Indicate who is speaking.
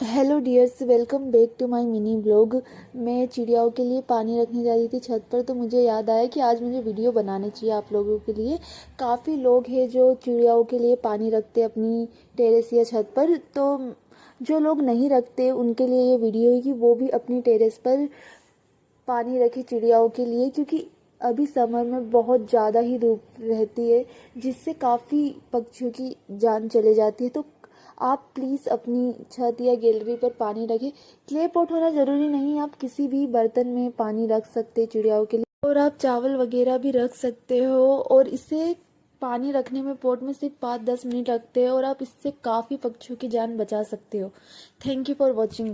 Speaker 1: Hello dears, welcome back to my mini blog. मैं चिड़ियाओं के लिए पानी रखने जा रही थी छत पर, तो मुझे याद आया कि आज मुझे वीडियो बनानी चाहिए आप लोगों के लिए। काफ़ी लोग हैं जो चिड़ियाओं के लिए पानी रखते अपनी टेरेस या छत पर, तो जो लोग नहीं रखते उनके लिए ये वीडियो है कि वो भी अपनी टेरेस पर पानी रखे चिड़ियाओं के लिए, क्योंकि अभी समर में बहुत ज़्यादा ही धूप रहती है जिससे काफ़ी पक्षियों की जान चले जाती है। तो आप प्लीज़ अपनी छत या गैलरी पर पानी रखें। क्ले पॉट होना ज़रूरी नहीं, आप किसी भी बर्तन में पानी रख सकते हैं चिड़ियाओं के लिए, और आप चावल वगैरह भी रख सकते हो। और इसे पानी रखने में पॉट में सिर्फ 5-10 मिनट लगते हैं और आप इससे काफ़ी पक्षियों की जान बचा सकते हो। Thank you for watching.